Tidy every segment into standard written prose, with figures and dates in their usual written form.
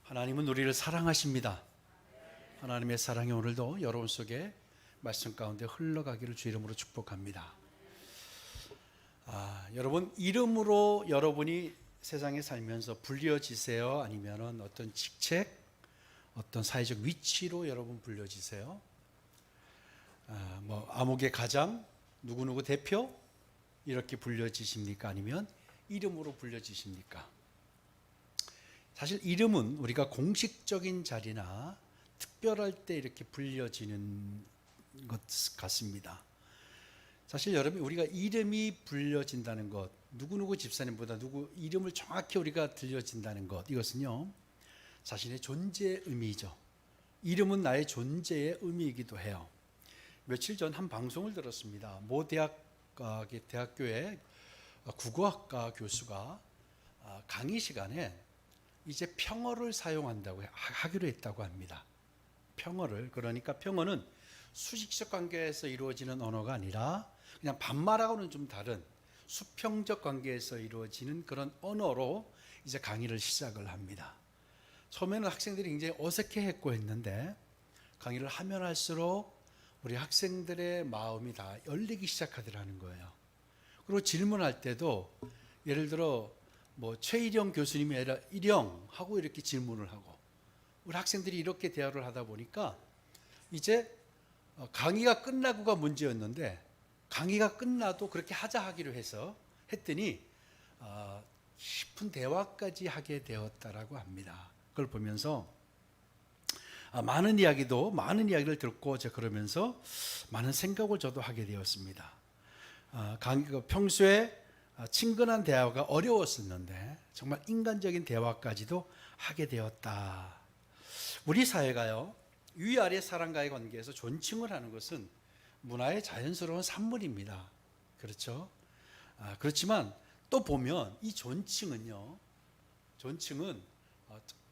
하나님은 우리를 사랑하십니다. 하나님의 사랑이 오늘도 여러분 속에 말씀 가운데 흘러가기를 주 이름으로 축복합니다. 여러분, 이름으로 여러분이 세상에 살면서 불려지세요? 아니면 어떤 직책, 어떤 사회적 위치로 여러분 불려지세요? 아무개 가장, 누구누구 대표 이렇게 불려지십니까? 아니면 이름으로 불려지십니까? 사실 이름은 우리가 공식적인 자리나 특별할 때 이렇게 불려지는 것 같습니다. 사실 여러분, 우리가 이름이 불려진다는 것, 누구누구 집사님보다 누구 이름을 정확히 우리가 들려진다는 것, 이것은요 자신의 존재의 의미죠. 이름은 나의 존재의 의미이기도 해요. 며칠 전 한 방송을 들었습니다. 모 대학교의 국어학과 교수가 강의 시간에 이제 평어를 사용한다고 하기로 했다고 합니다. 평어를, 그러니까 평어는 수식적 관계에서 이루어지는 언어가 아니라 그냥 반말하고는 좀 다른 수평적 관계에서 이루어지는 그런 언어로 이제 강의를 시작을 합니다. 처음에는 학생들이 굉장히 어색해했고 했는데 강의를 하면 할수록 우리 학생들의 마음이 다 열리기 시작하더라는 거예요. 그리고 질문할 때도 예를 들어 최일영 교수님이 아니라 일영 하고 이렇게 질문을 하고, 우리 학생들이 이렇게 대화를 하다 보니까 이제 강의가 끝나고가 문제였는데 강의가 끝나도 그렇게 하자 하기로 해서 했더니 깊은 대화까지 하게 되었다라고 합니다. 그걸 보면서 많은 이야기를 듣고 제가 그러면서 많은 생각을 저도 하게 되었습니다. 평소에 친근한 대화가 어려웠었는데 정말 인간적인 대화까지도 하게 되었다. 우리 사회가요, 위아래 사람과의 관계에서 존칭을 하는 것은 문화의 자연스러운 산물입니다. 그렇죠? 그렇지만 또 보면 이 존칭은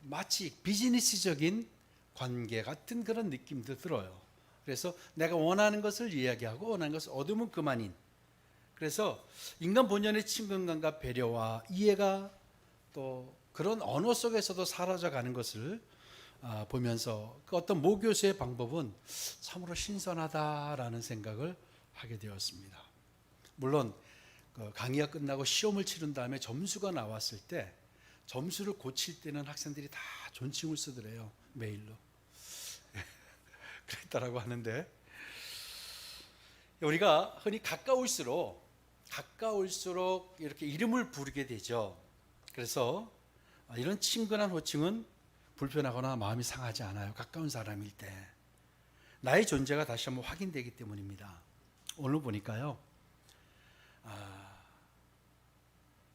마치 비즈니스적인 관계 같은 그런 느낌도 들어요. 그래서 내가 원하는 것을 이야기하고 원하는 것을 얻으면 그만인, 그래서 인간 본연의 친근감과 배려와 이해가 또 그런 언어 속에서도 사라져가는 것을 보면서 그 어떤 모 교수의 방법은 참으로 신선하다라는 생각을 하게 되었습니다. 물론 강의가 끝나고 시험을 치른 다음에 점수가 나왔을 때 점수를 고칠 때는 학생들이 다 존칭을 쓰더래요. 메일로. 그랬다라고 하는데, 우리가 흔히 가까울수록 이렇게 이름을 부르게 되죠. 그래서 이런 친근한 호칭은 불편하거나 마음이 상하지 않아요. 가까운 사람일 때 나의 존재가 다시 한번 확인되기 때문입니다. 오늘 보니까요,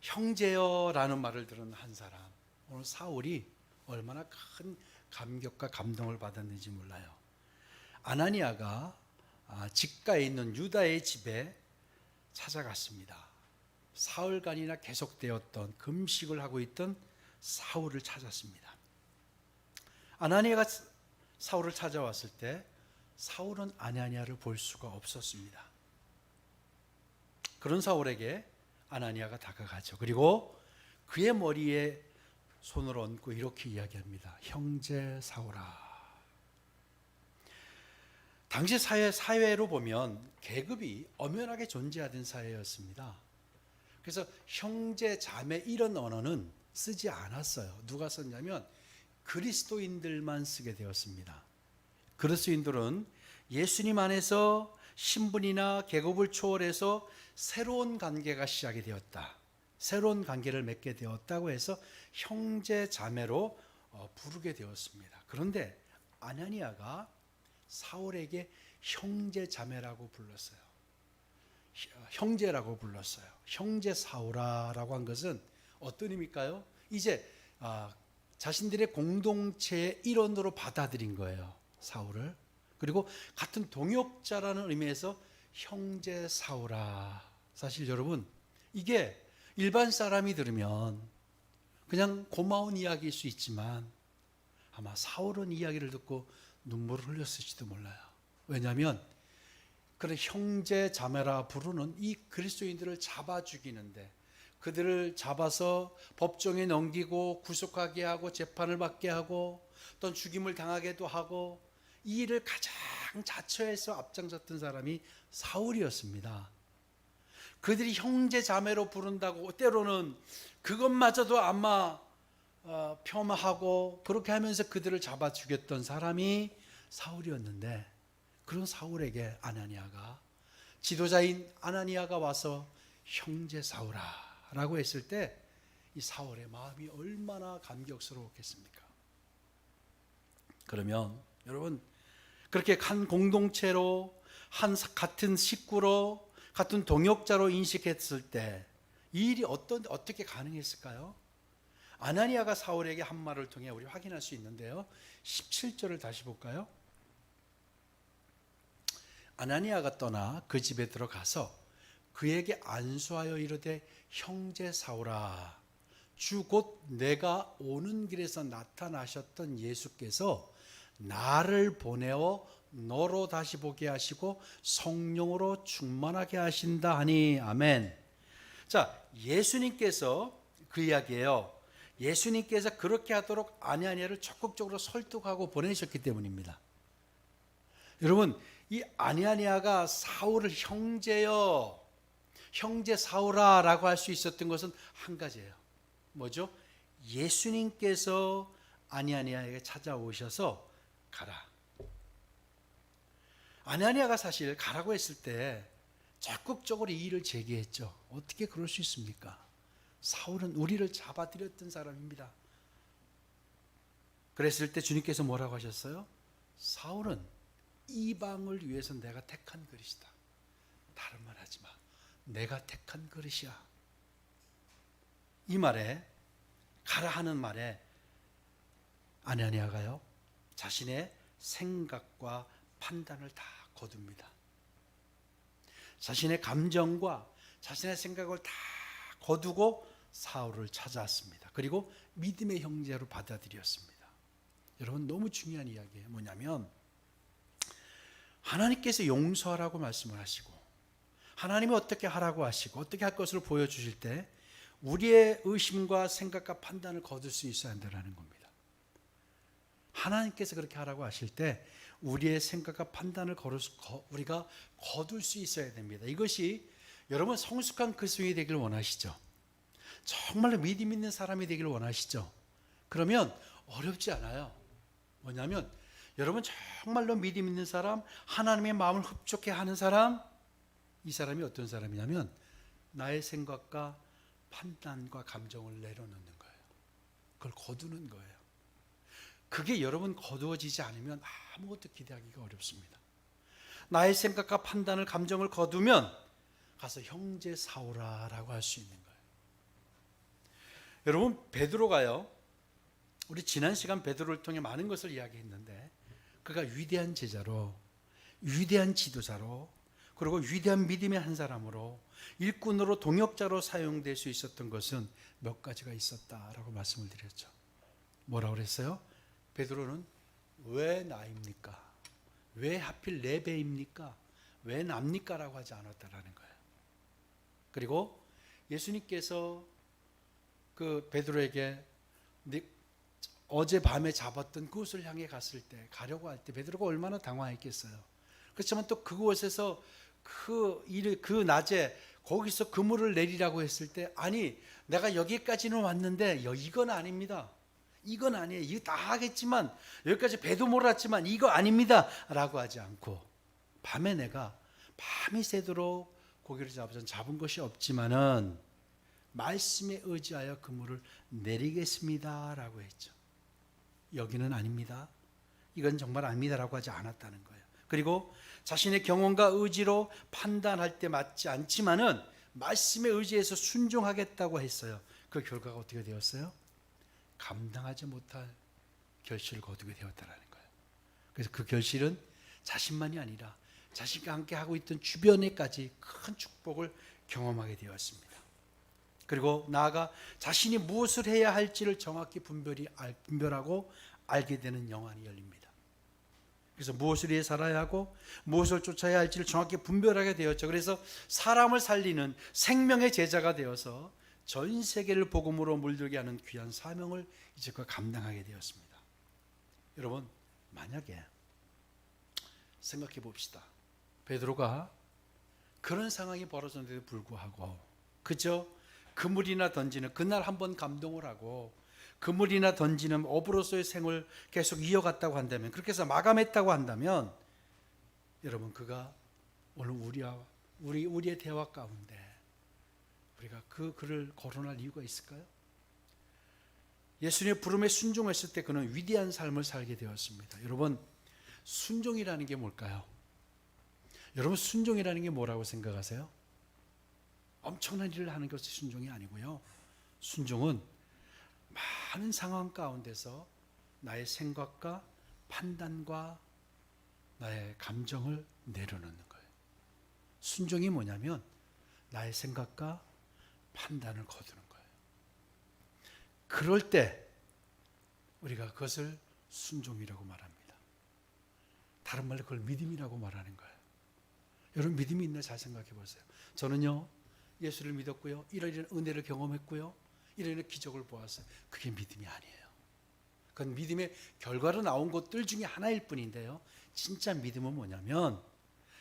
형제여라는 말을 들은 한 사람, 오늘 사울이 얼마나 큰 감격과 감동을 받았는지 몰라요. 아나니아가 직가에 있는 유다의 집에 찾아갔습니다. 사흘간이나 계속되었던 금식을 하고 있던 사울을 찾았습니다. 아나니아가 사울을 찾아왔을 때 사울은 아나니아를 볼 수가 없었습니다. 그런 사울에게 아나니아가 다가가죠. 그리고 그의 머리에 손을 얹고 이렇게 이야기합니다. 형제 사울아. 당시 사회로 보면 계급이 엄연하게 존재하던 사회였습니다. 그래서 형제, 자매 이런 언어는 쓰지 않았어요. 누가 썼냐면 그리스도인들만 쓰게 되었습니다. 그리스도인들은 예수님 안에서 신분이나 계급을 초월해서 새로운 관계가 시작이 되었다, 새로운 관계를 맺게 되었다고 해서 형제, 자매로 부르게 되었습니다. 그런데 아나니아가 사울에게 형제, 자매라고 불렀어요. 형제라고 불렀어요. 형제 사울아라고 한 것은 어떤 의미일까요? 이제 자신들의 공동체의 일원으로 받아들인 거예요, 사울을. 그리고 같은 동역자라는 의미에서 형제 사울아. 사실 여러분, 이게 일반 사람이 들으면 그냥 고마운 이야기일 수 있지만 아마 사울은 이야기를 듣고 눈물을 흘렸을지도 몰라요. 왜냐하면 그런 형제 자매라 부르는 이 그리스도인들을 잡아 죽이는데, 그들을 잡아서 법정에 넘기고 구속하게 하고 재판을 받게 하고 또 죽임을 당하게도 하고 이 일을 가장 자처해서 앞장섰던 사람이 사울이었습니다. 그들이 형제 자매로 부른다고 때로는 그것마저도 아마 폄하하고 그렇게 하면서 그들을 잡아 죽였던 사람이 사울이었는데, 그런 사울에게 아나니아가, 지도자인 아나니아가 와서 형제 사울아 라고 했을 때 이 사울의 마음이 얼마나 감격스러웠겠습니까? 그러면 여러분, 그렇게 한 공동체로, 같은 식구로, 같은 동역자로 인식했을 때 이 일이 어떻게 가능했을까요? 아나니아가 사울에게 한 말을 통해 우리 확인할 수 있는데요. 17절을 다시 볼까요? 아나니아가 떠나 그 집에 들어가서 그에게 안수하여 이르되 형제 사울아, 주 곧 내가 오는 길에서 나타나셨던 예수께서 나를 보내어 너로 다시 보게 하시고 성령으로 충만하게 하신다 하니. 아멘. 자, 예수님께서, 그 이야기예요. 예수님께서 그렇게 하도록 아나니아를 적극적으로 설득하고 보내셨기 때문입니다. 여러분, 이 아나니아가 사울을 형제여, 형제 사울아 라고 할 수 있었던 것은 한 가지예요. 뭐죠? 예수님께서 아나니아에게 찾아오셔서 가라. 아나니아가 사실 가라고 했을 때 적극적으로 이 일을 제기했죠. 어떻게 그럴 수 있습니까? 사울은 우리를 잡아들였던 사람입니다. 그랬을 때 주님께서 뭐라고 하셨어요? 사울은 이방을 위해서 내가 택한 그릇이다. 다른 말 하지 마. 내가 택한 그릇이야. 이 말에, 가라 하는 말에 아나니아가요, 자신의 생각과 판단을 다 거둡니다. 자신의 감정과 자신의 생각을 다 거두고 사울을 찾아왔습니다. 그리고 믿음의 형제로 받아들였습니다. 여러분, 너무 중요한 이야기예요. 뭐냐면 하나님께서 용서하라고 말씀을 하시고 하나님이 어떻게 하라고 하시고 어떻게 할 것을 보여주실 때 우리의 의심과 생각과 판단을 거둘 수 있어야 한다는 겁니다. 하나님께서 그렇게 하라고 하실 때 우리의 생각과 판단을 우리가 거둘 수 있어야 됩니다. 이것이 여러분 성숙한 그리스도인이 되기를 원하시죠? 정말로 믿음 있는 사람이 되기를 원하시죠? 그러면 어렵지 않아요. 뭐냐면 여러분 정말로 믿음 있는 사람, 하나님의 마음을 흡족해 하는 사람, 이 사람이 어떤 사람이냐면 나의 생각과 판단과 감정을 내려놓는 거예요. 그걸 거두는 거예요. 그게 여러분 거두어지지 않으면 아무것도 기대하기가 어렵습니다. 나의 생각과 판단을, 감정을 거두면 가서 형제 사울아라고 할 수 있는 거예요. 여러분, 베드로가요, 우리 지난 시간 베드로를 통해 많은 것을 이야기했는데 그가 위대한 제자로, 위대한 지도자로, 그리고 위대한 믿음의 한 사람으로, 일꾼으로, 동역자로 사용될 수 있었던 것은 몇 가지가 있었다라고 말씀을 드렸죠. 뭐라고 그랬어요? 베드로는 왜 나입니까? 왜 하필 내 배입니까? 왜 납니까? 라고 하지 않았다라는 거예요. 그리고 예수님께서 그 베드로에게 어젯밤에 잡았던 그곳을 향해 갔을 때, 가려고 할 때 베드로가 얼마나 당황했겠어요. 그렇지만 또 그곳에서 그 낮에 거기서 그물을 내리라고 했을 때, 아니 내가 여기까지는 왔는데 이건 아닙니다. 이건 아니에요. 이거 다 하겠지만 여기까지 배도 몰았지만 이거 아닙니다 라고 하지 않고, 밤이 새도록 고기를 잡은 것이 없지만은 말씀에 의지하여 그물을 내리겠습니다 라고 했죠. 여기는 아닙니다. 이건 정말 아닙니다 라고 하지 않았다는 거예요. 그리고 자신의 경험과 의지로 판단할 때 맞지 않지만은 말씀에 의지해서 순종하겠다고 했어요. 그 결과가 어떻게 되었어요? 감당하지 못할 결실을 거두게 되었다는 거예요. 그래서 그 결실은 자신만이 아니라 자신과 함께 하고 있던 주변에까지 큰 축복을 경험하게 되었습니다. 그리고 나아가 자신이 무엇을 해야 할지를 정확히 분별하고 알게 되는 영안이 열립니다. 그래서 무엇을 위해 살아야 하고 무엇을 쫓아야 할지를 정확히 분별하게 되었죠. 그래서 사람을 살리는 생명의 제자가 되어서 전 세계를 복음으로 물들게 하는 귀한 사명을 이제껏 감당하게 되었습니다. 여러분, 만약에 생각해 봅시다. 베드로가 그런 상황이 벌어졌는데도 불구하고 그저 그물이나 던지는, 그날 한번 감동을 하고 그물이나 던지는 어부로서의 생을 계속 이어갔다고 한다면, 그렇게 해서 마감했다고 한다면, 여러분, 그가 오늘 우리의 대화 가운데 우리가 그 글을 거론할 이유가 있을까요? 예수님의 부름에 순종했을 때 그는 위대한 삶을 살게 되었습니다. 여러분, 순종이라는 게 뭘까요? 여러분, 순종이라는 게 뭐라고 생각하세요? 엄청난 일을 하는 것이 순종이 아니고요. 순종은 많은 상황 가운데서 나의 생각과 판단과 나의 감정을 내려놓는 거예요. 순종이 뭐냐면 나의 생각과 판단을 거두는 거예요. 그럴 때 우리가 그것을 순종이라고 말합니다. 다른 말로 그걸 믿음이라고 말하는 거예요. 여러분, 믿음이 있나 잘 생각해 보세요. 저는요, 예수를 믿었고요, 이런 은혜를 경험했고요, 이런 기적을 보았어요. 그게 믿음이 아니에요. 그건 믿음의 결과로 나온 것들 중에 하나일 뿐인데요, 진짜 믿음은 뭐냐면,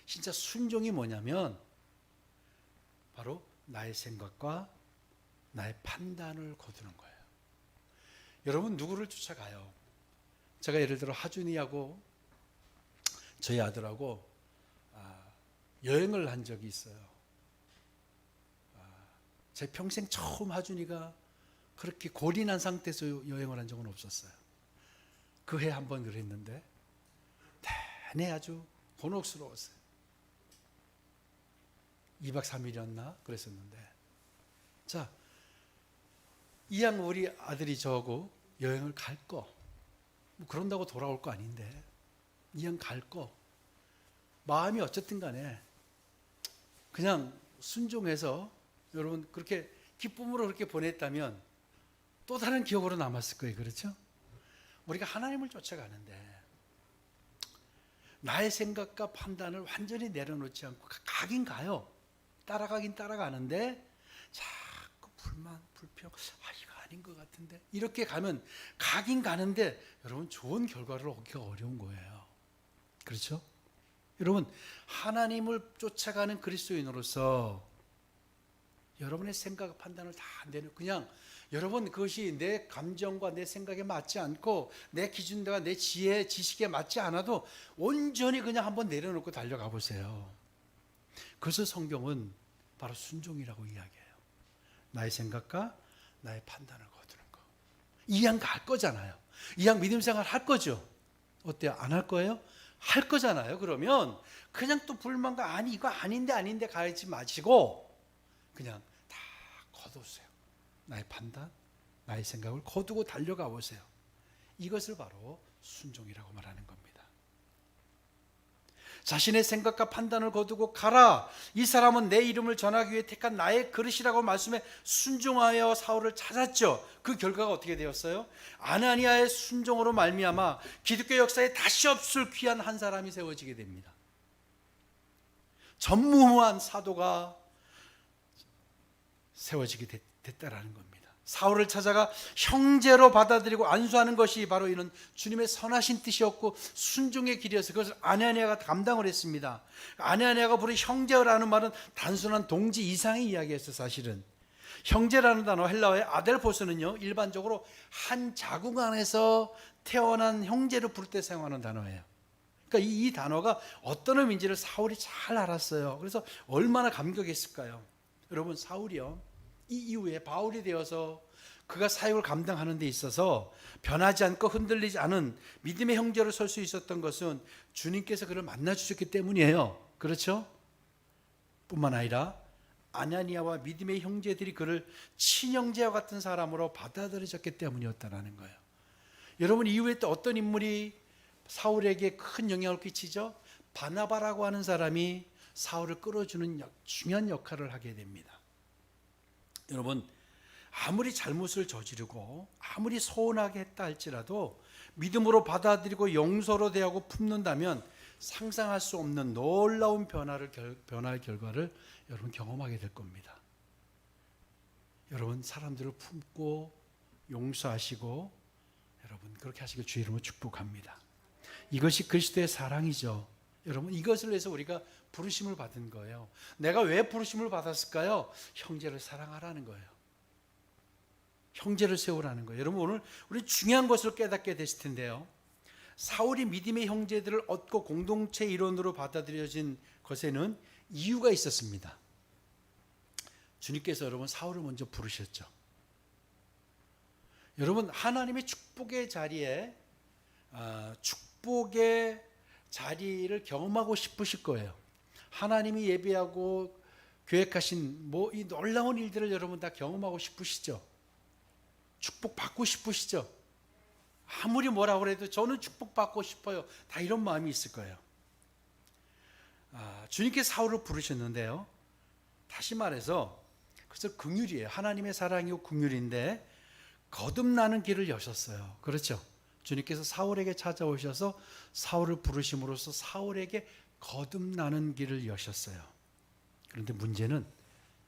진짜 순종이 뭐냐면 바로 나의 생각과 나의 판단을 거두는 거예요. 여러분, 누구를 쫓아가요? 제가 예를 들어 하준이하고 저희 아들하고 여행을 한 적이 있어요. 제 평생 처음 하준이가 그렇게 골인한 상태에서 여행을 한 적은 없었어요. 그 해 한 번 그랬는데 내내 아주 곤혹스러웠어요. 2박 3일이었나 그랬었는데, 자, 이왕 우리 아들이 저하고 여행을 갈 거, 뭐 그런다고 돌아올 거 아닌데, 이왕 갈 거, 마음이 어쨌든 간에 그냥 순종해서, 여러분, 그렇게 기쁨으로 그렇게 보냈다면 또 다른 기억으로 남았을 거예요. 그렇죠? 우리가 하나님을 쫓아가는데 나의 생각과 판단을 완전히 내려놓지 않고 가긴 가요. 따라가긴 따라가는데 자꾸 불만, 불평, 이거 아닌 것 같은데, 이렇게 가면 가긴 가는데 여러분, 좋은 결과를 얻기가 어려운 거예요. 그렇죠? 여러분, 하나님을 쫓아가는 그리스도인으로서 여러분의 생각, 판단을 다 내놓고 그냥, 여러분, 그것이 내 감정과 내 생각에 맞지 않고 내 기준과 내 지혜, 지식에 맞지 않아도 온전히 그냥 한번 내려놓고 달려가 보세요. 그래서 성경은 바로 순종이라고 이야기해요. 나의 생각과 나의 판단을 거두는 거. 이왕 갈 거잖아요. 이왕 믿음 생활 할 거죠. 어때요? 안 할 거예요? 할 거잖아요. 그러면 그냥 또 불만과 이거 아닌데 가지 마시고 그냥 다 거두세요. 나의 판단, 나의 생각을 거두고 달려가 보세요. 이것을 바로 순종이라고 말하는 겁니다. 자신의 생각과 판단을 거두고 가라. 이 사람은 내 이름을 전하기 위해 택한 나의 그릇이라고 말씀에 순종하여 사울을 찾았죠. 그 결과가 어떻게 되었어요? 아나니아의 순종으로 말미암아 기독교 역사에 다시 없을 귀한 한 사람이 세워지게 됩니다. 전무후무한 사도가 세워지게 됐다라는 겁니다. 사울을 찾아가 형제로 받아들이고 안수하는 것이 바로 이런 주님의 선하신 뜻이었고 순종의 길이어서 그것을 아나니아가 감당을 했습니다. 아나니아가 부른 형제라는 말은 단순한 동지 이상의 이야기였어요. 사실은 형제라는 단어, 헬라어의 아델포스는요, 일반적으로 한 자궁 안에서 태어난 형제를 부를 때 사용하는 단어예요. 그러니까 이 단어가 어떤 의미인지를 사울이 잘 알았어요. 그래서 얼마나 감격했을까요? 여러분, 사울이요, 이 이후에 바울이 되어서 그가 사역을 감당하는 데 있어서 변하지 않고 흔들리지 않은 믿음의 형제로 설 수 있었던 것은 주님께서 그를 만나 주셨기 때문이에요. 그렇죠? 뿐만 아니라 아나니아와 믿음의 형제들이 그를 친형제와 같은 사람으로 받아들여졌기 때문이었다는 거예요. 여러분, 이후에 또 어떤 인물이 사울에게 큰 영향을 끼치죠? 바나바라고 하는 사람이 사울을 끌어주는 중요한 역할을 하게 됩니다. 여러분, 아무리 잘못을 저지르고 아무리 서운하게 했다 할지라도 믿음으로 받아들이고 용서로 대하고 품는다면 상상할 수 없는 놀라운 변화의 결과를 여러분 경험하게 될 겁니다. 여러분 사람들을 품고 용서하시고 여러분 그렇게 하시길 주의 이름으로 축복합니다. 이것이 그리스도의 사랑이죠. 여러분 이것을 위해서 우리가 부르심을 받은 거예요. 내가 왜 부르심을 받았을까요? 형제를 사랑하라는 거예요. 형제를 세우라는 거예요. 여러분 오늘 우리 중요한 것을 깨닫게 되실 텐데요. 사울이 믿음의 형제들을 얻고 공동체 일원으로 받아들여진 것에는 이유가 있었습니다. 주님께서 여러분 사울을 먼저 부르셨죠. 여러분 하나님의 축복의 자리에 축복의 자리를 경험하고 싶으실 거예요. 하나님이 예비하고 계획하신 이 놀라운 일들을 여러분 다 경험하고 싶으시죠. 축복받고 싶으시죠. 아무리 뭐라고 해도 저는 축복받고 싶어요. 다 이런 마음이 있을 거예요. 주님께서 사울을 부르셨는데요. 다시 말해서 그래서 긍휼이에요. 하나님의 사랑이고 긍휼인데 거듭나는 길을 여셨어요. 그렇죠? 주님께서 사울에게 찾아오셔서 사울을 부르심으로써 사울에게 거듭나는 길을 여셨어요. 그런데 문제는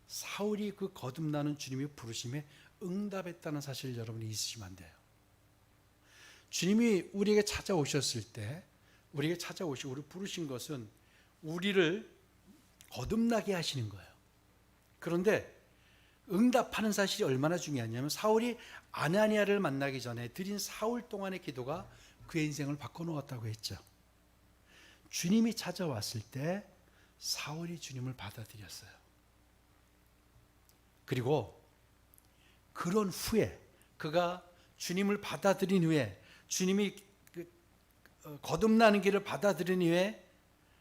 사울이 그 거듭나는 주님의 부르심에 응답했다는 사실을 여러분이 잊으시면 안 돼요. 주님이 우리에게 찾아오셨을 때 우리에게 찾아오시고 우리를 부르신 것은 우리를 거듭나게 하시는 거예요. 그런데 응답하는 사실이 얼마나 중요하냐면 사울이 아나니아를 만나기 전에 드린 사흘 동안의 기도가 그의 인생을 바꿔놓았다고 했죠. 주님이 찾아왔을 때 사울이 주님을 받아들였어요. 그리고 그런 후에 그가 주님을 받아들인 후에 주님이 거듭나는 길을 받아들인 후에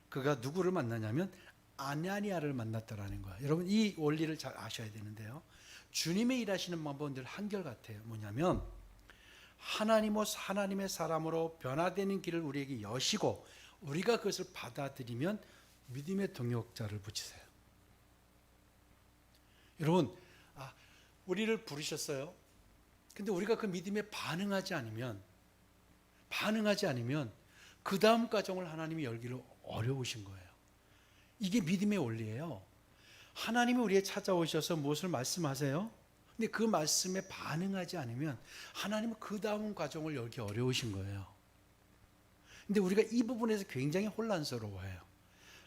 그가 누구를 만나냐면 아나니아를 만났다라는 거예요. 여러분 이 원리를 잘 아셔야 되는데요. 주님의 일하시는 방법은 늘 한결같아요. 뭐냐면 하나님의 사람으로 변화되는 길을 우리에게 여시고 우리가 그것을 받아들이면 믿음의 동역자를 붙이세요. 여러분 우리를 부르셨어요. 근데 우리가 그 믿음에 반응하지 않으면 그 다음 과정을 하나님이 열기를 어려우신 거예요. 이게 믿음의 원리예요. 하나님이 우리에 찾아오셔서 무엇을 말씀하세요? 근데 그 말씀에 반응하지 않으면 하나님은 그 다음 과정을 열기 어려우신 거예요. 근데 우리가 이 부분에서 굉장히 혼란스러워해요.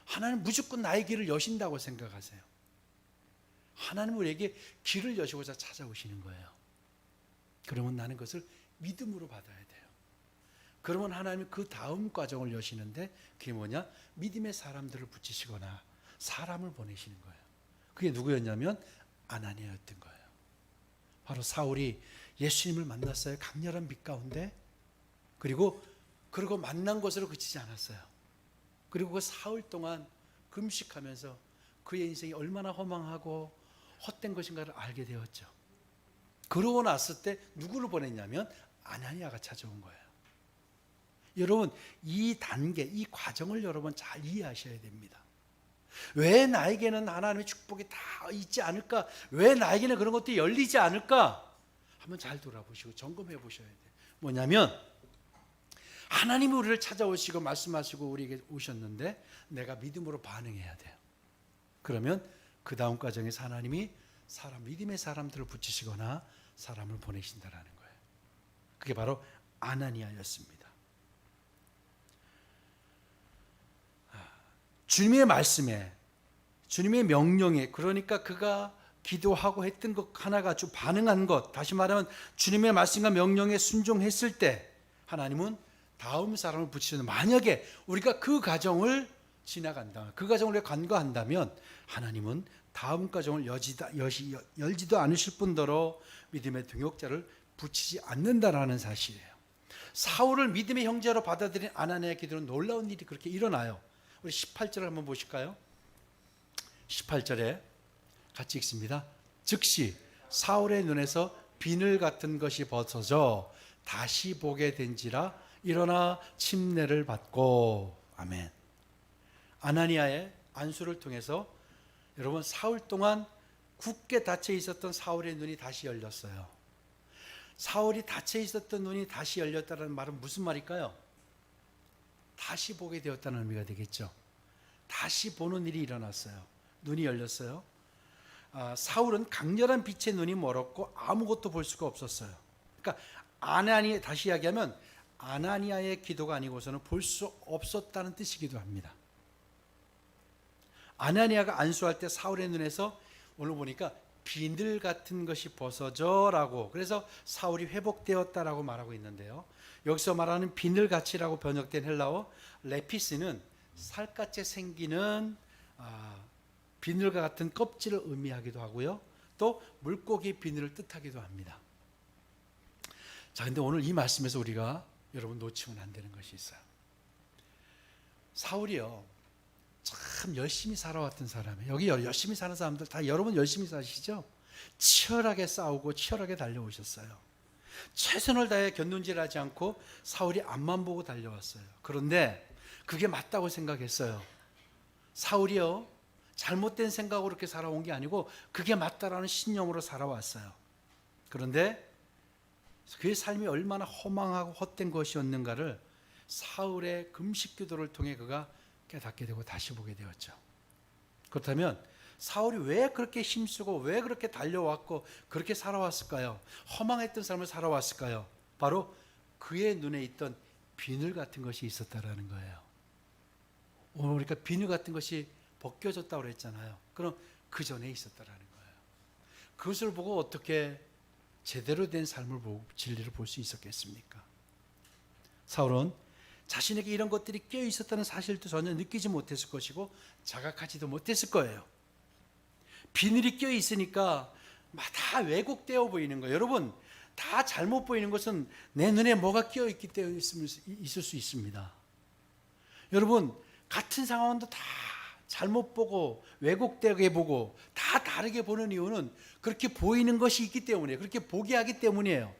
하나님 무조건 나의 길을 여신다고 생각하세요. 하나님은 우리에게 길을 여시고자 찾아오시는 거예요. 그러면 나는 그것을 믿음으로 받아야 돼요. 그러면 하나님이 그 다음 과정을 여시는데 그게 뭐냐? 믿음의 사람들을 붙이시거나 사람을 보내시는 거예요. 그게 누구였냐면 아나니아였던 거예요. 바로 사울이 예수님을 만났어요. 강렬한 빛 가운데. 그리고 만난 것으로 그치지 않았어요. 그리고 그 사흘 동안 금식하면서 그의 인생이 얼마나 허망하고 헛된 것인가를 알게 되었죠. 그러고 났을 때 누구를 보냈냐면 아나니아가 찾아온 거예요. 여러분 이 단계, 이 과정을 여러분 잘 이해하셔야 됩니다. 왜 나에게는 하나님의 축복이 다 있지 않을까? 왜 나에게는 그런 것들이 열리지 않을까? 한번 잘 돌아보시고 점검해 보셔야 돼요. 뭐냐면 하나님이 우리를 찾아오시고 말씀하시고 우리에게 오셨는데 내가 믿음으로 반응해야 돼요. 그러면 그 다음 과정에서 하나님이 믿음의 사람들을 붙이시거나 사람을 보내신다라는 거예요. 그게 바로 아나니아였습니다. 주님의 말씀에, 주님의 명령에, 그러니까 그가 기도하고 했던 것 하나가 좀 반응한 것, 다시 말하면 주님의 말씀과 명령에 순종했을 때 하나님은 다음 사람을 붙이시는, 만약에 우리가 그 과정을 지나간다, 그 과정을 간과한다면 하나님은 다음 과정을 열지도 않으실 뿐더러 믿음의 동역자를 붙이지 않는다라는 사실이에요. 사울을 믿음의 형제로 받아들인 아나니아의 기도는 놀라운 일이 그렇게 일어나요. 우리 18절을 한번 보실까요? 18절에 같이 읽습니다. 즉시 사울의 눈에서 비늘 같은 것이 벗어져 다시 보게 된지라 일어나 침례를 받고. 아멘. 아나니아의 안수를 통해서 여러분 사흘 동안 굳게 닫혀 있었던 사울의 눈이 다시 열렸어요. 사울이 닫혀 있었던 눈이 다시 열렸다는 말은 무슨 말일까요? 다시 보게 되었다는 의미가 되겠죠. 다시 보는 일이 일어났어요. 눈이 열렸어요. 사울은 강렬한 빛의 눈이 멀었고 아무것도 볼 수가 없었어요. 그러니까 다시 이야기하면 아나니아의 기도가 아니고서는 볼 수 없었다는 뜻이기도 합니다. 아나니아가 안수할 때 사울의 눈에서 오늘 보니까 비늘 같은 것이 벗어져라고, 그래서 사울이 회복되었다라고 말하고 있는데요. 여기서 말하는 비늘같이라고 번역된 헬라어 레피스는 살갗에 생기는 비늘과 같은 껍질을 의미하기도 하고요. 또 물고기 비늘을 뜻하기도 합니다. 자, 근데 오늘 이 말씀에서 우리가 여러분 놓치면 안 되는 것이 있어요. 사울이요, 참 열심히 살아왔던 사람이에요. 여기 열심히 사는 사람들 다 여러분 열심히 사시죠? 치열하게 싸우고 치열하게 달려오셨어요. 최선을 다해 견눈질하지 않고 사울이 앞만 보고 달려왔어요. 그런데 그게 맞다고 생각했어요. 사울이요, 잘못된 생각으로 그렇게 살아온 게 아니고 그게 맞다라는 신념으로 살아왔어요. 그런데 그의 삶이 얼마나 허망하고 헛된 것이었는가를 사울의 금식 기도를 통해 그가 깨닫게 되고 다시 보게 되었죠. 그렇다면 사울이 왜 그렇게 힘쓰고 왜 그렇게 달려왔고 그렇게 살아왔을까요? 허망했던 삶을 살아왔을까요? 바로 그의 눈에 있던 비늘 같은 것이 있었다라는 거예요. 오늘 우리가 비늘 같은 것이 벗겨졌다고 그랬잖아요. 그럼 그 전에 있었다라는 거예요. 그것을 보고 어떻게 제대로 된 삶을 보고 진리를 볼 수 있었겠습니까? 사울은 자신에게 이런 것들이 끼어 있었다는 사실도 전혀 느끼지 못했을 것이고 자각하지도 못했을 거예요. 비늘이 끼어 있으니까 다 왜곡되어 보이는 거예요. 여러분, 다 잘못 보이는 것은 내 눈에 뭐가 끼어 있기 때문에 있을 수 있습니다. 여러분, 같은 상황도 다 잘못 보고 왜곡되게 보고 다 다르게 보는 이유는 그렇게 보이는 것이 있기 때문에, 그렇게 보게 하기 때문이에요.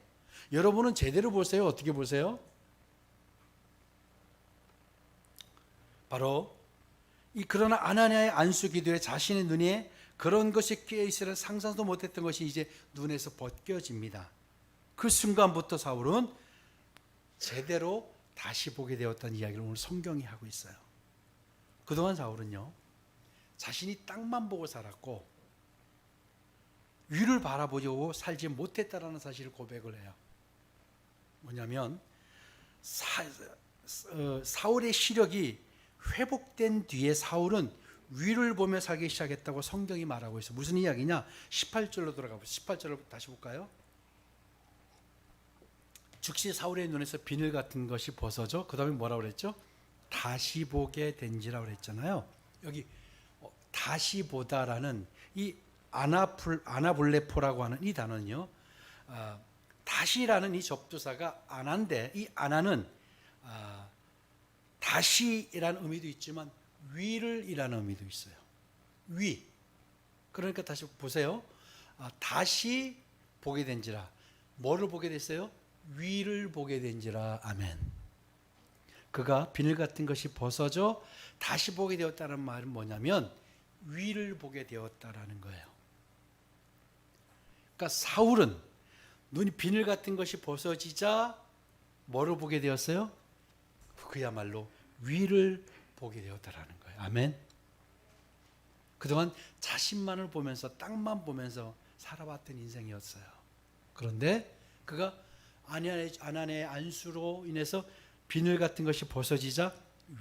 여러분은 제대로 보세요? 어떻게 보세요? 바로 그러나 아나니아의 안수 기도에 자신의 눈에 그런 것이 끼어 있으라 상상도 못했던 것이 이제 눈에서 벗겨집니다. 그 순간부터 사울은 제대로 다시 보게 되었다는 이야기를 오늘 성경이 하고 있어요. 그동안 사울은요, 자신이 땅만 보고 살았고 위를 바라보고 살지 못했다라는 사실을 고백을 해요. 뭐냐면 사울의 시력이 회복된 뒤에 사울은 위를 보며 살기 시작했다고 성경이 말하고 있어요. 무슨 이야기냐? 18절로 돌아가 보세요. 18절로 다시 볼까요? 즉시 사울의 눈에서 비늘 같은 것이 벗어져, 그 다음에 뭐라고 그랬죠? 다시 보게 된지라고 그랬잖아요. 여기 다시 보다라는 이 아나블레포라고 하는 이 단어는요, 다시라는 이 접두사가 아나인데, 이 아나는 다시라는 의미도 있지만 위를 이라는 의미도 있어요. 위. 그러니까 다시 보세요. 다시 보게 된지라. 뭐를 보게 됐어요? 위를 보게 된지라. 아멘. 그가 비늘 같은 것이 벗어져 다시 보게 되었다는 말은 뭐냐면 위를 보게 되었다라는 거예요. 그러니까 사울은 눈이 비늘 같은 것이 벗어지자 뭐를 보게 되었어요? 그야말로 위를 보게 되었다라는 거예요. 아멘. 그동안 자신만을 보면서 땅만 보면서 살아왔던 인생이었어요. 그런데 그가 아나니아의 안수로 인해서 비늘 같은 것이 벗어지자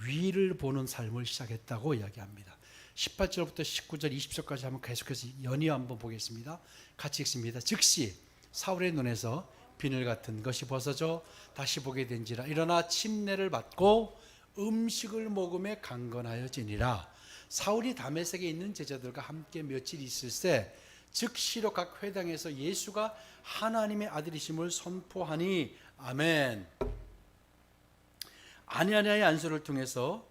위를 보는 삶을 시작했다고 이야기합니다. 18절부터 19절 20절까지 한번 계속해서 연이어 한번 보겠습니다. 같이 읽습니다. 즉시 사울의 눈에서 비늘 같은 것이 벗어져 다시 보게 된지라. 일어나 침례를 받고 음식을 먹음에 강건하여지니라. 사울이 다메섹에 있는 제자들과 함께 며칠 있을 때 즉시로 각 회당에서 예수가 하나님의 아들이심을 선포하니. 아멘. 아나니아의 안수를 통해서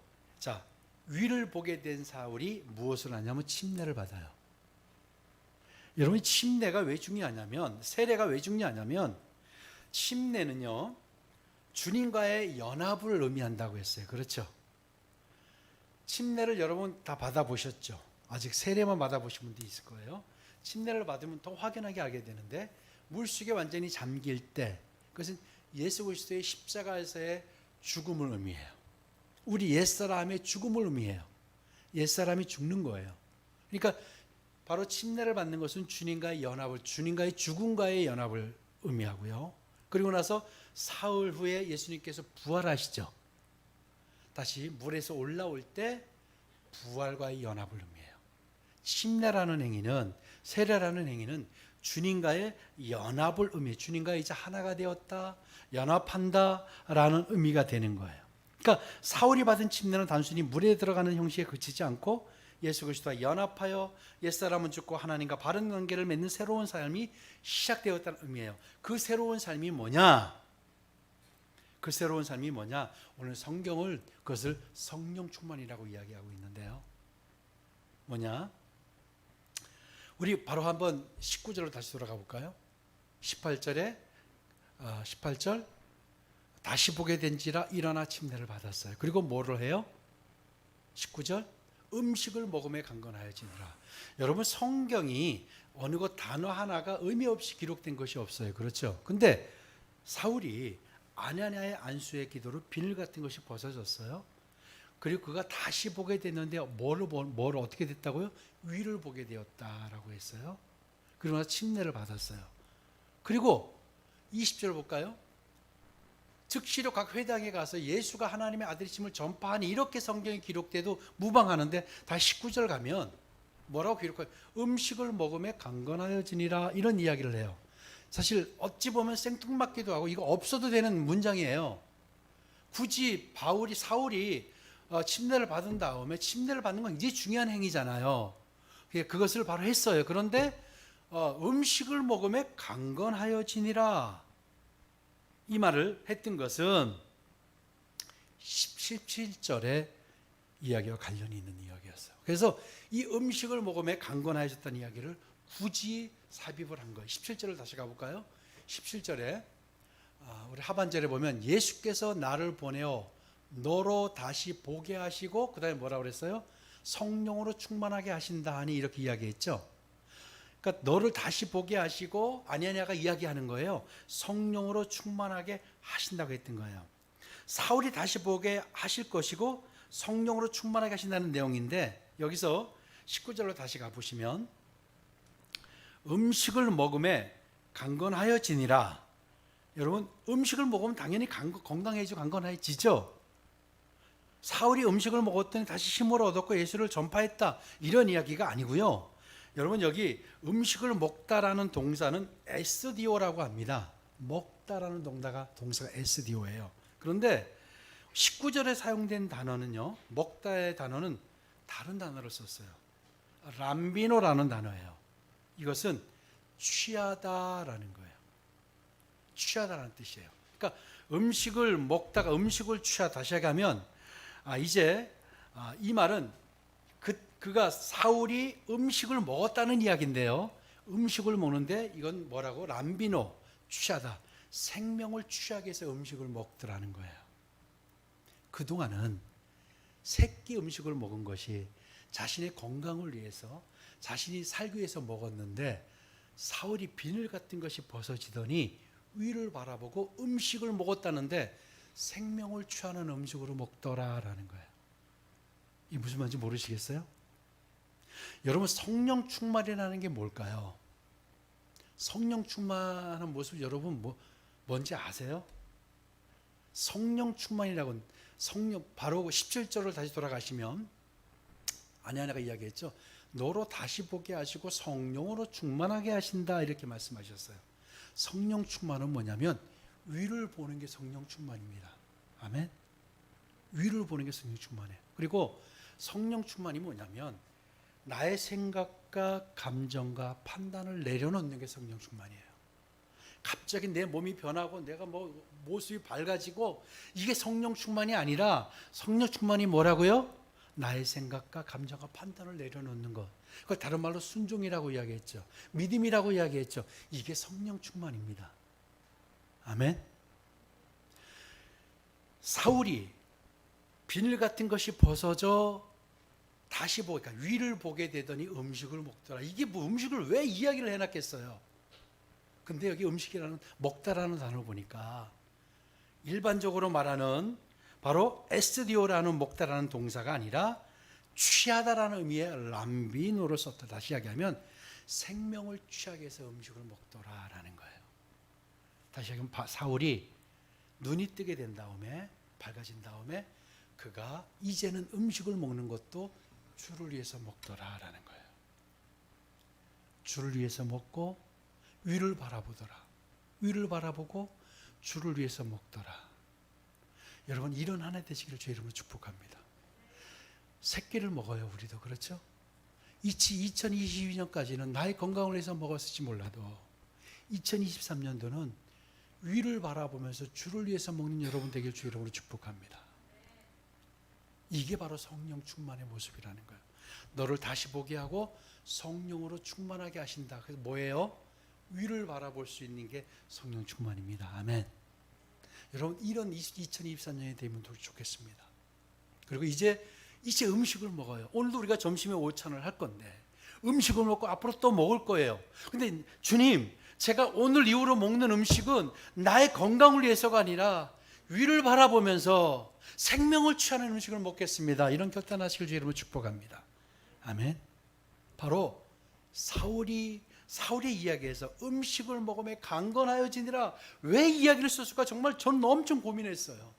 위를 보게 된 사울이 무엇을 하냐면 침례를 받아요. 여러분, 침례가 왜 중요하냐면, 세례가 왜 중요하냐면, 침례는요 주님과의 연합을 의미한다고 했어요. 그렇죠? 침례를 여러분 다 받아보셨죠? 아직 세례만 받아보신 분도 있을 거예요. 침례를 받으면 더 확연하게 알게 되는데, 물속에 완전히 잠길 때 그것은 예수 그리스도의 십자가에서의 죽음을 의미해요. 우리 옛사람의 죽음을 의미해요. 옛사람이 죽는 거예요. 그러니까 바로 침례를 받는 것은 주님과의 연합을, 주님과의 죽음과의 연합을 의미하고요. 그리고 나서 사흘 후에 예수님께서 부활하시죠. 다시 물에서 올라올 때 부활과의 연합을 의미해요. 침례라는 행위는, 세례라는 행위는 주님과의 연합을 의미해요. 주님과 이제 하나가 되었다, 연합한다라는 의미가 되는 거예요. 그러니까 사울이 받은 침례는 단순히 물에 들어가는 형식에 그치지 않고 예수 그리스도와 연합하여 옛사람은 죽고 하나님과 바른 관계를 맺는 새로운 삶이 시작되었다는 의미예요. 그 새로운 삶이 뭐냐? 그 새로운 삶이 뭐냐? 오늘 성경을 그것을 성령 충만이라고 이야기하고 있는데요. 뭐냐? 우리 바로 한번 19절로 다시 돌아가 볼까요? 18절 다시 보게 된지라 일어나 침례를 받았어요. 그리고 뭐를 해요? 19절 음식을 먹음에 강건하여지니라. 여러분, 성경이 어느 것 단어 하나가 의미 없이 기록된 것이 없어요. 그렇죠? 근데 사울이 아냐냐의 안수의 기도로 비늘 같은 것이 벗어졌어요. 그리고 그가 다시 보게 됐는데 뭘 어떻게 됐다고요? 위를 보게 되었다라고 했어요. 그러고 나서 침례를 받았어요. 그리고 20절 볼까요? 즉시로 각 회당에 가서 예수가 하나님의 아들이심을 전파하니, 이렇게 성경이 기록돼도 무방하는데 다시 19절 가면 뭐라고 기록해요? 음식을 먹음에 강건하여지니라, 이런 이야기를 해요. 사실 어찌 보면 생뚱맞기도 하고 이거 없어도 되는 문장이에요. 굳이 사울이 침례를 받은 다음에, 침례를 받는 건 이제 중요한 행위잖아요. 그것을 바로 했어요. 그런데 음식을 먹음에 강건하여지니라, 이 말을 했던 것은 17절의 이야기와 관련이 있는 이야기였어요. 그래서 이 음식을 먹음에 강건하여졌다는 이야기를 굳이 삽입을 한 거예요. 17절을 다시 가볼까요? 17절에 우리 하반절에 보면 예수께서 나를 보내어 너로 다시 보게 하시고, 그 다음에 뭐라고 그랬어요? 성령으로 충만하게 하신다 하니, 이렇게 이야기했죠. 그러니까 너를 다시 보게 하시고, 아냐냐가 이야기하는 거예요. 성령으로 충만하게 하신다고 했던 거예요. 사울이 다시 보게 하실 것이고 성령으로 충만하게 하신다는 내용인데, 여기서 19절로 다시 가보시면 음식을 먹음에 강건하여지니라. 여러분, 음식을 먹으면 당연히 건강해지고 강건해지죠. 사울이 음식을 먹었더니 다시 힘을 얻었고 예수를 전파했다, 이런 이야기가 아니고요. 여러분, 여기 음식을 먹다라는 동사는 에스디오라고 합니다. 먹다라는 동사가 에스디오예요. 그런데 19절에 사용된 단어는요, 먹다의 단어는 다른 단어를 썼어요. 람비노라는 단어예요. 이것은 취하다라는 거예요. 취하다라는 뜻이에요. 그러니까 음식을 먹다가 음식을 취하다, 다시 하면 이 말은 그가 사울이 음식을 먹었다는 이야기인데요. 음식을 먹는데 이건 뭐라고? 람비노, 취하다. 생명을 취하기 위해서 음식을 먹더라는 거예요. 그동안은 새끼 음식을 먹은 것이 자신의 건강을 위해서, 자신이 살기 위해서 먹었는데, 사울이 비늘 같은 것이 벗어지더니 위를 바라보고 음식을 먹었다는데 생명을 취하는 음식으로 먹더라라는 거예요. 이게 무슨 말인지 모르시겠어요? 여러분, 성령 충만이라는 게 뭘까요? 성령 충만한 모습 여러분 뭔지 아세요? 성령 충만이라고는 바로 17절을 다시 돌아가시면 아냐냐가 이야기했죠. 너로 다시 보게 하시고 성령으로 충만하게 하신다, 이렇게 말씀하셨어요. 성령 충만은 뭐냐면 위를 보는 게 성령 충만입니다. 아멘. 위를 보는 게 성령 충만이에요. 그리고 성령 충만이 뭐냐면 나의 생각과 감정과 판단을 내려놓는 게 성령 충만이에요. 갑자기 내 몸이 변하고 내가 모습이 밝아지고, 이게 성령 충만이 아니라, 성령 충만이 뭐라고요? 나의 생각과 감정과 판단을 내려놓는 것. 그걸 다른 말로 순종이라고 이야기했죠. 믿음이라고 이야기했죠. 이게 성령 충만입니다. 아멘. 사울이 비늘 같은 것이 벗어져 다시 보니까 위를 보게 되더니 음식을 먹더라. 이게 뭐 음식을 왜 이야기를 해놨겠어요? 근데 여기 음식이라는, 먹다라는 단어를 보니까 일반적으로 말하는 바로 에스디오라는 먹다라는 동사가 아니라 취하다라는 의미의 람비노를 썼다. 다시 이야기하면 생명을 취하게 해서 음식을 먹더라라는 거예요. 다시 이야기하면 사울이 눈이 뜨게 된 다음에, 밝아진 다음에 그가 이제는 음식을 먹는 것도 주를 위해서 먹더라라는 거예요. 주를 위해서 먹고 위를 바라보더라. 위를 바라보고 주를 위해서 먹더라. 여러분, 이런 한 해 되시기를 주의 이름으로 축복합니다. 새끼를 먹어요. 우리도 그렇죠? 2022년까지는 나의 건강을 위해서 먹었을지 몰라도 2023년도는 위를 바라보면서 주를 위해서 먹는 여러분 되길 주의 이름으로 축복합니다. 이게 바로 성령 충만의 모습이라는 거예요. 너를 다시 보게 하고 성령으로 충만하게 하신다. 그래서 뭐예요? 위를 바라볼 수 있는 게 성령 충만입니다. 아멘. 여러분, 이런 2023년이 되면 더 좋겠습니다. 그리고 이제 음식을 먹어요. 오늘도 우리가 점심에 오찬을 할 건데 음식을 먹고 앞으로 또 먹을 거예요. 근데 주님, 제가 오늘 이후로 먹는 음식은 나의 건강을 위해서가 아니라 위를 바라보면서 생명을 취하는 음식을 먹겠습니다. 이런 결단하시길 주의 이름으로 축복합니다. 아멘. 바로 사울의 이야기에서 음식을 먹음에 강건하여지니라 왜 이야기를 썼을까? 정말 전 엄청 고민했어요.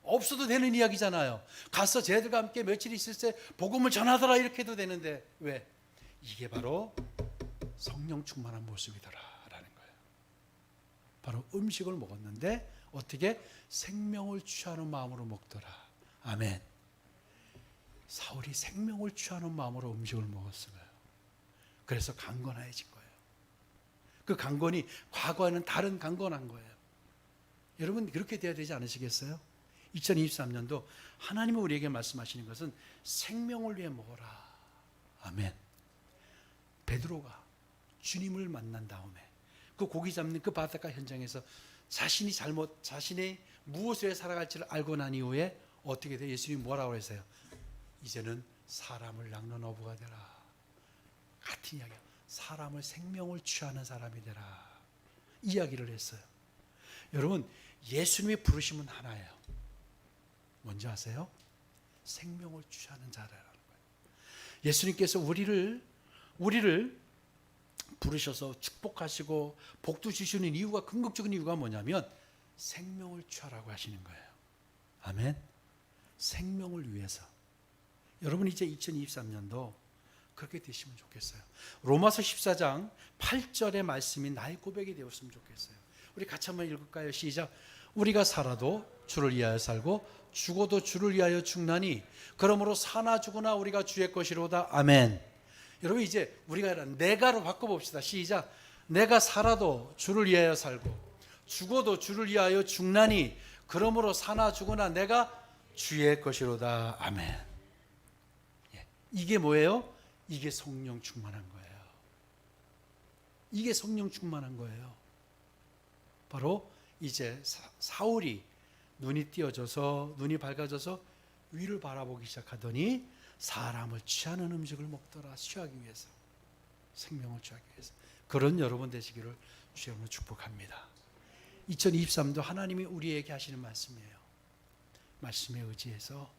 없어도 되는 이야기잖아요. 가서 쟤들과 함께 며칠 있을 때 복음을 전하더라 이렇게 해도 되는데 왜? 이게 바로 성령 충만한 모습이더라라는 거예요. 바로 음식을 먹었는데 어떻게? 생명을 취하는 마음으로 먹더라. 아멘. 사울이 생명을 취하는 마음으로 음식을 먹었어요. 그래서 강건해진 거예요. 그 강건이 과거에는 다른 강건한 거예요. 여러분, 그렇게 돼야 되지 않으시겠어요? 2023년도 하나님이 우리에게 말씀하시는 것은 생명을 위해 먹어라. 아멘. 베드로가 주님을 만난 다음에 그 고기 잡는 그 바닷가 현장에서 자신이 무엇을 살아갈지를 알고 난 이후에 어떻게 돼? 예수님이 뭐라고 했어요? 이제는 사람을 낚는 어부가 되라. 같은 이야기야. 사람을 생명을 취하는 사람이 되라. 이야기를 했어요. 여러분, 예수님의 부르심은 하나예요. 뭔지 아세요? 생명을 취하는 자라라는 거예요. 예수님께서 우리를 부르셔서 축복하시고 복도 주시는 이유가, 근극적인 이유가 뭐냐면 생명을 취하라고 하시는 거예요. 아멘. 생명을 위해서. 여러분, 이제 2023년도 그렇게 되시면 좋겠어요. 로마서 14장 8절의 말씀이 나의 고백이 되었으면 좋겠어요. 우리 같이 한번 읽을까요? 시작. 우리가 살아도 주를 위하여 살고 죽어도 주를 위하여 죽나니 그러므로 사나 죽으나 우리가 주의 것이로다. 아멘. 여러분, 이제 우리가 내가로 바꿔봅시다. 시작. 내가 살아도 주를 위하여 살고 죽어도 주를 위하여 죽나니 그러므로 사나 죽으나 내가 주의 것이로다. 아멘. 이게 뭐예요? 이게 성령 충만한 거예요. 이게 성령 충만한 거예요. 바로 이제 사울이 눈이 띄어져서, 눈이 밝아져서 위를 바라보기 시작하더니 사람을 취하는 음식을 먹더라. 취하기 위해서, 생명을 취하기 위해서. 그런 여러분 되시기를 주님으로 축복합니다. 2023도 하나님이 우리에게 하시는 말씀이에요. 말씀에 의지해서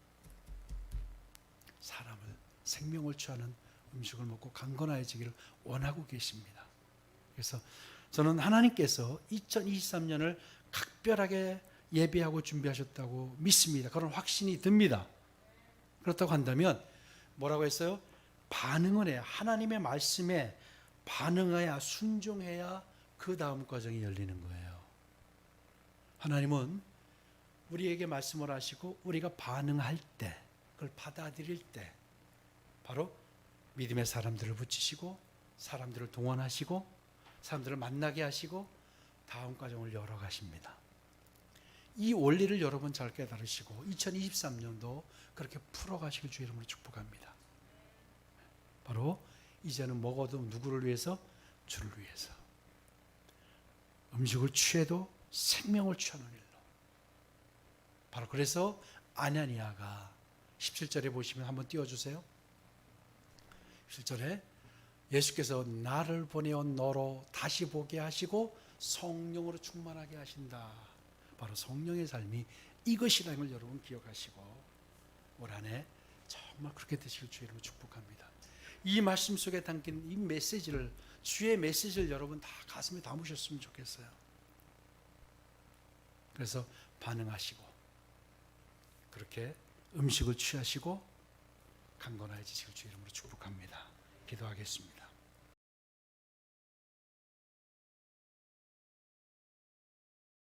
사람을, 생명을 취하는 음식을 먹고 강건해지기를 원하고 계십니다. 그래서 저는 하나님께서 2023년을 각별하게 예비하고 준비하셨다고 믿습니다. 그런 확신이 듭니다. 그렇다고 한다면 뭐라고 했어요? 반응을 해야, 하나님의 말씀에 반응해야, 순종해야 그 다음 과정이 열리는 거예요. 하나님은 우리에게 말씀을 하시고 우리가 반응할 때, 그걸 받아들일 때 바로 믿음의 사람들을 붙이시고 사람들을 동원하시고 사람들을 만나게 하시고 다음 과정을 열어가십니다. 이 원리를 여러분 잘 깨달으시고 2023년도 그렇게 풀어가시길 주의 이름으로 축복합니다. 바로 이제는 먹어도 누구를 위해서? 주를 위해서. 음식을 취해도 생명을 취하는 일로. 바로 그래서 아나니아가 17절에 보시면 한번 띄워주세요. 17절에 예수께서 나를 보내온 너로 다시 보게 하시고 성령으로 충만하게 하신다. 바로 성령의 삶이 이것이라는 걸 여러분 기억하시고 올 한 해 정말 그렇게 되시길 주의 이름으로 축복합니다. 이 말씀 속에 담긴 이 메시지를, 주의 메시지를 여러분 다 가슴에 담으셨으면 좋겠어요. 그래서 반응하시고 그렇게 음식을 취하시고 강건해지시길 주의 이름으로 축복합니다. 기도하겠습니다.